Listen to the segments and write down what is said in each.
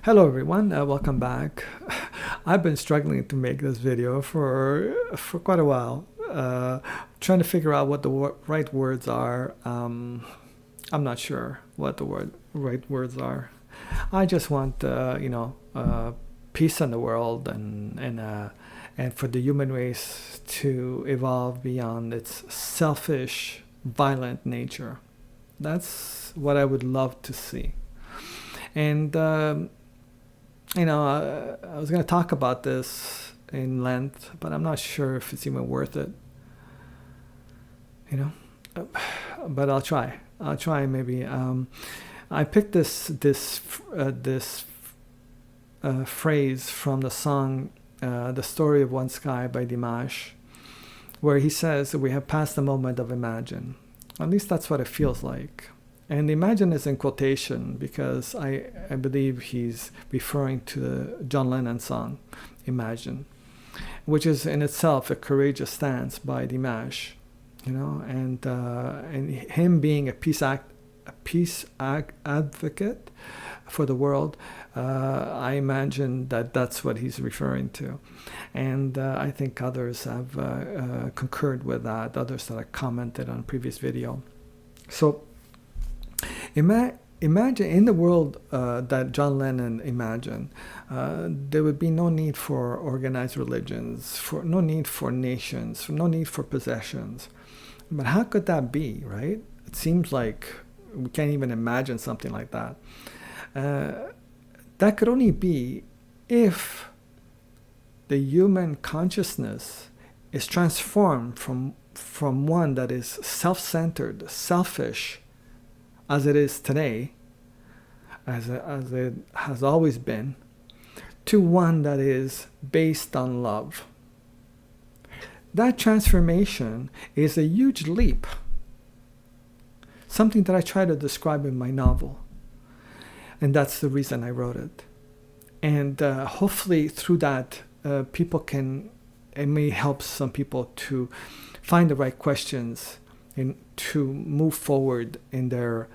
Hello everyone, welcome back. I've been struggling to make this video for quite a while, trying to figure out what the right words are. I'm not sure what the right words are. I just want peace in the world and for the human race to evolve beyond its selfish, violent nature. That's what I would love to see. And I was going to talk about this in length, but I'm not sure if it's even worth it. But I'll try. Maybe. I picked this phrase from the song "The Story of One Sky" by Dimash, where he says, "We have passed the moment of imagine." At least that's what it feels like. And imagine is in quotation because I believe he's referring to the John Lennon song, Imagine, which is in itself a courageous stance by Dimash, and him being a peace advocate for the world. I imagine that's what he's referring to. And I think others have concurred with that, others that I commented on previous video. So, imagine in the world that John Lennon imagined, there would be no need for organized religions, no need for nations, no need for possessions. But how could that be, right? It seems like we can't even imagine something like that. That could only be if the human consciousness is transformed from one that is self-centered, selfish, as it is today, as it has always been, to one that is based on love. That transformation is a huge leap, something that I try to describe in my novel, and that's the reason I wrote it. And hopefully through that, it may help some people to find the right questions and to move forward in their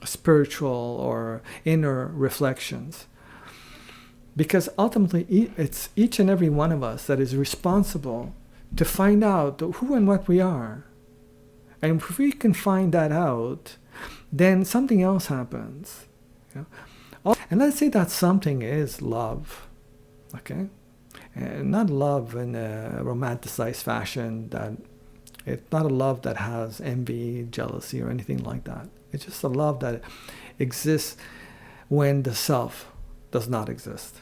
spiritual or inner reflections. Because ultimately, it's each and every one of us that is responsible to find out who and what we are. And if we can find that out, then something else happens. And let's say that something is love, okay? And not love in a romanticized fashion, that it's not a love that has envy, jealousy, or anything like that. It's just a love that exists when the self does not exist.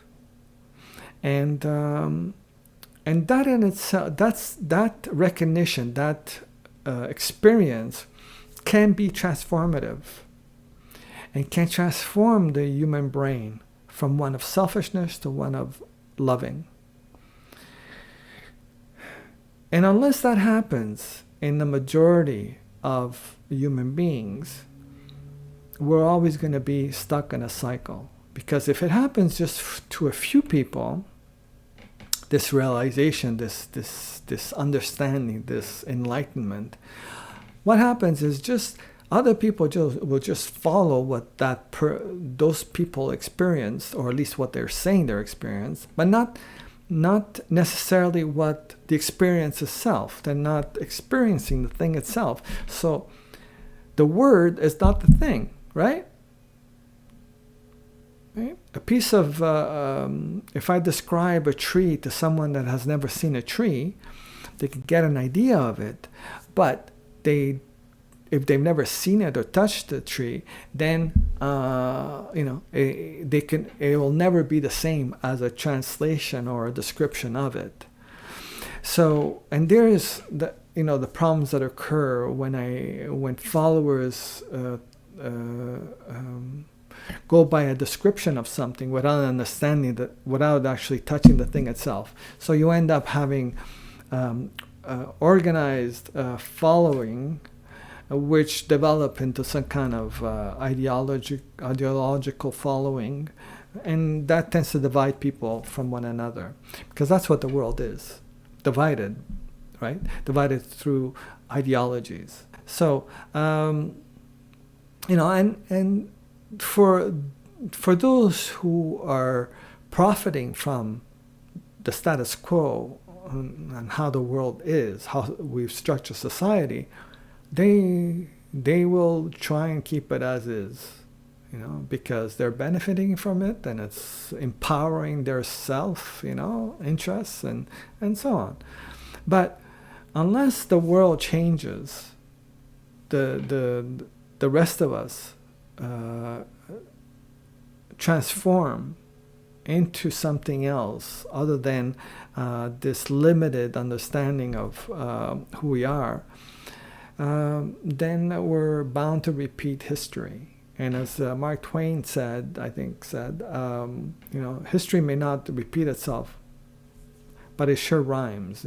And that in itself, that recognition, that experience can be transformative and can transform the human brain from one of selfishness to one of loving. And unless that happens in the majority of human beings, we're always going to be stuck in a cycle. Because if it happens just to a few people, this realization, this understanding, this enlightenment, what happens is just other people will just follow what those people experienced, or at least what they're saying they experienced, but not necessarily what the experience itself. They're not experiencing the thing itself. So the word is not the thing, right? A piece of, if I describe a tree to someone that has never seen a tree, they can get an idea of it. But if they've never seen it or touched the tree, then it will never be the same as a translation or a description of it. So, and there is the problems that occur when followers go by a description of something without understanding that, without actually touching the thing itself. So you end up having organized following, which develop into some kind of ideological following, and that tends to divide people from one another, because that's what the world is, divided, right? Divided through ideologies. So, and for for those who are profiting from the status quo and how the world is, how we've structured society, they will try and keep it as is, because they're benefiting from it and it's empowering their self, interests and so on. But unless the world changes, the rest of us transform into something else other than this limited understanding of who we are, then we're bound to repeat history. And as Mark Twain said, history may not repeat itself, but it sure rhymes,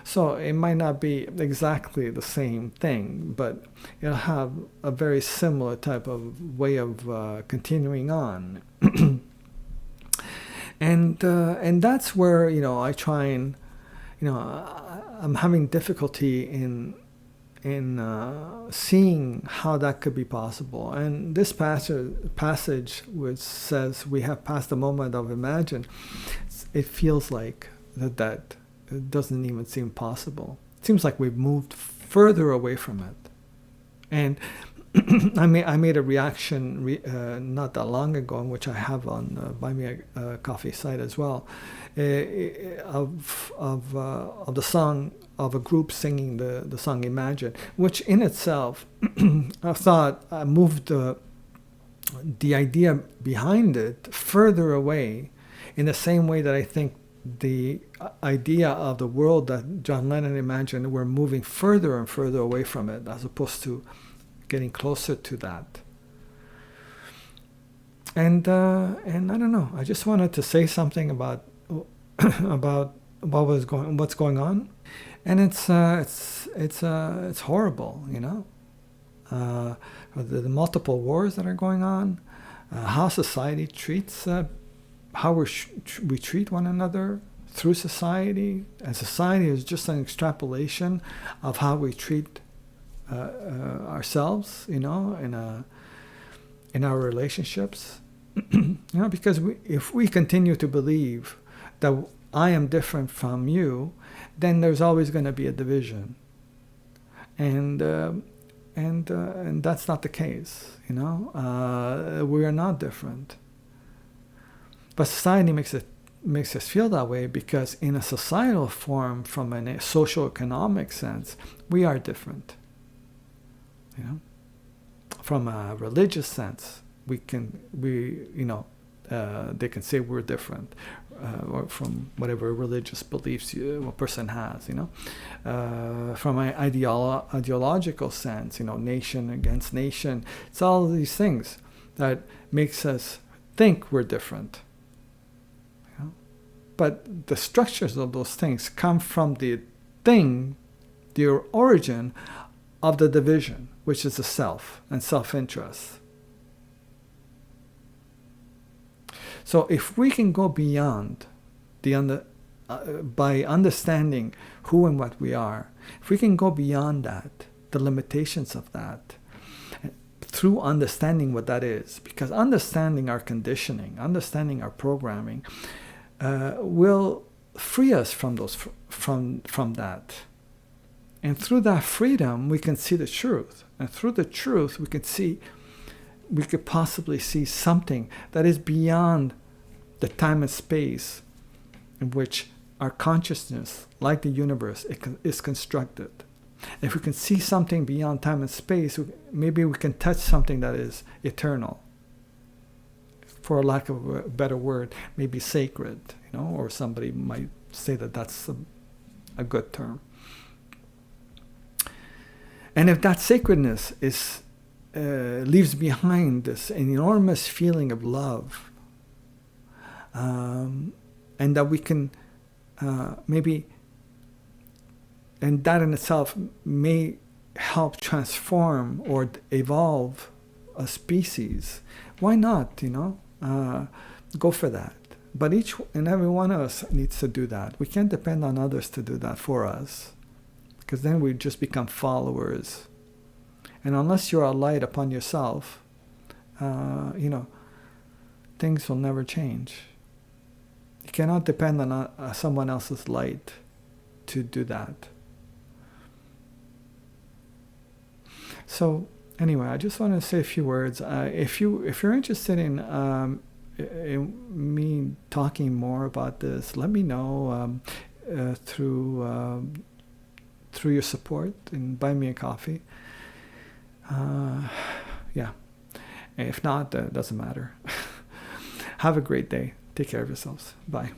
So it might not be exactly the same thing, but it'll have a very similar type of way of continuing on. And that's where, I try and, I'm having difficulty in seeing how that could be possible. And this passage which says we have passed the moment of imagine, it feels like that it doesn't even seem possible. It seems like we've moved further away from it. And I made a reaction not that long ago, in which I have on Buy Me a Coffee site as well, of the song of a group singing the song Imagine, which in itself I thought moved the idea behind it further away, in the same way that I think the idea of the world that John Lennon imagined, we're moving further and further away from it, as opposed to getting closer to that. And I don't know. I just wanted to say something about what's going on, and it's horrible, the multiple wars that are going on, how society treats, how we treat one another through society, and society is just an extrapolation of how we treat ourselves, in our relationships, because if we continue to believe that I am different from you, then there's always going to be a division, and that's not the case. We are not different, but society makes us feel that way, because in a societal form, from a socio-economic sense, we are different. From a religious sense, they can say we're different, or from whatever religious beliefs a person has. From an ideological sense, nation against nation, it's all these things that makes us think we're different. But the structures of those things come from the origin of the division, which is the self and self-interest. So if we can go beyond by understanding who and what we are, if we can go beyond that, the limitations of that, through understanding what that is, because understanding our conditioning, understanding our programming, will free us from that. And through that freedom, we can see the truth. And through the truth, we could possibly see something that is beyond the time and space in which our consciousness, like the universe, is constructed. If we can see something beyond time and space, maybe we can touch something that is eternal. For lack of a better word, maybe sacred, or somebody might say that that's a good term. And if that sacredness leaves behind this enormous feeling of love, and that we can maybe, and that in itself may help transform or evolve a species, why not, go for that. But each and every one of us needs to do that. We can't depend on others to do that for us, because then we just become followers. And unless you're a light upon yourself, things will never change. You cannot depend on someone else's light to do that. So anyway, I just want to say a few words. If you're interested in me talking more about this, let me know through your support and buy me a coffee. Yeah. If not, it doesn't matter. Have a great day. Take care of yourselves. Bye.